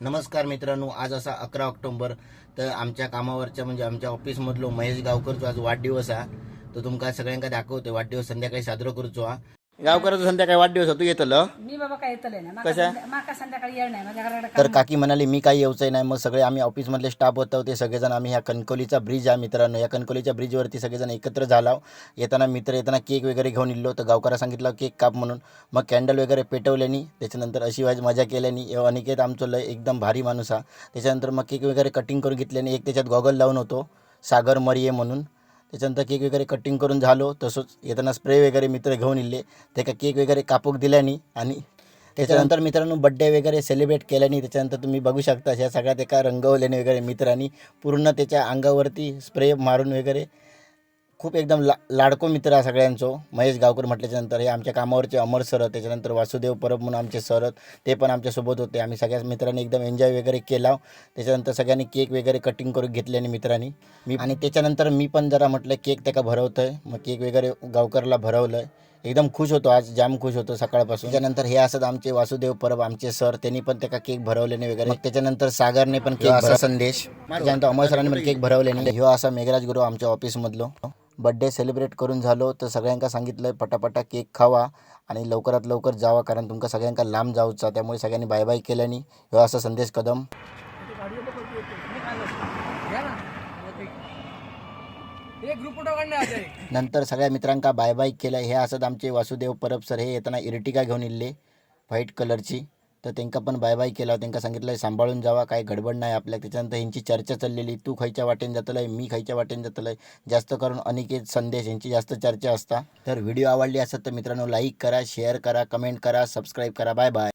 नमस्कार मित्रांनो, आज असा 11 ऑक्टोबर तर आमच्या कामावरच्या म्हणजे आमच्या ऑफिसमधलो महेश गावकरचो आज वाढदिवस हा. तो तुमका सगळ्यांका दाखवतो. वाढदिवस संध्याकाळी साजरा करूचो हा. गावकरचा संध्याकाळी वाढदिवस होतो येतलो मी बाबा काय येतले नाही कशा? माका संध्याकाळी येणार नाही माझ्या घराकडे तर काकी म्हणाली मी काही येऊचंय नाही. मग सगळे आम्ही ऑफिसमधले स्टाफ होतो ते सगळेजण आम्ही ह्या कणकोलीचा ब्रिज आहे मित्रांनो. या कणकोलीच्या ब्रिजवरती सगळेजण एकत्र झालो. येताना मित्र येताना केक वगैरे घेऊन इल्लो. तर गावकरा सांगितलं केक काप म्हणून. मग कॅन्डल वगैरे पेटवल्यानी त्याच्यानंतर अशी मजा केल्यानी अनिकेत आमचं लय एकदम भारी माणूस हा. त्याच्यानंतर मग केक वगैरे कटिंग करून घेतल्याने एक त्याच्यात गॉगल लावून होतो सागर मरिये म्हणून. त्याच्यानंतर केक वगैरे कटिंग करून झालो. तसंच येताना स्प्रे वगैरे मित्र घेऊन इल्ले. ते का केक वगैरे कापूक दिल्यानी आणि त्याच्यानंतर मित्रांनो बड्डे वगैरे सेलिब्रेट केल्याने त्याच्यानंतर तुम्ही बघू शकता ह्या सगळ्यात एका रंगवल्याने वगैरे मित्रांनी पूर्ण त्याच्या अंगावरती स्प्रे मारून वगैरे खूप एकदम लाडको मित्र आहे सगळ्यांचो. महेश गावकर म्हटल्याच्यानंतर हे आमच्या कामावरचे अमर सर, त्याच्यानंतर वासुदेव परब म्हणून आमचे सर ते पण आमच्यासोबत होते. आम्ही सगळ्याच मित्रांनी एकदम एन्जॉय वगैरे केला. त्याच्यानंतर सगळ्यांनी केक वगैरे कटिंग करून घेतल्याने मित्रांनी मी आणि त्याच्यानंतर मी पण जरा म्हटलं केक त्याका भरवतोय. मग केक वगैरे गावकरला भरवलं. एकदम खुश होतो, आज जाम खुश होतो सकाळपासून. त्याच्यानंतर हे असत आमचे वासुदेव परब आमचे सर, त्यांनी पण त्याका केक भरवल्याने वगैरे. त्याच्यानंतर सागरने पण केक असा संदेश. त्याच्यानंतर अमर सरांनी पण केक भरवल्याने. ह्यो असा मेघराज गुरु आमच्या ऑफिसमधलो. बड्डे सेलिब्रेट करून झालो तर सगळ्यांका सांगितलं पटापटा केक खावा आणि लवकरात लवकर जावा, कारण तुमका सगळ्यांका लांब जाऊचा. त्यामुळे सगळ्यांनी बाय बाय केल्यानी ह्यो असा संदेश कदम. नंतर सगळ्या मित्रांका बाय बाय केलं. हे असत आमचे वासुदेव परब सर. हे येताना इर्टिगा घेऊन इल्ले व्हाईट कलरची. तर त्यांना पण बाय बाय केला. त्यांना सांगितलं सांभाळून जावा, काय गडबड नाही आपल्या. त्याच्यानंतर ह्यांची चर्चा चाललेली, तू खायच्या वाटेन जातलंय, मी खायच्या वाटेन जातलंय. जास्त करून अनिकेत संदेश यांची जास्त चर्चा असता. तर व्हिडिओ आवडली असेल तर मित्रांनो लाईक करा, शेअर करा, कमेंट करा, सबस्क्राईब करा. Bye bye.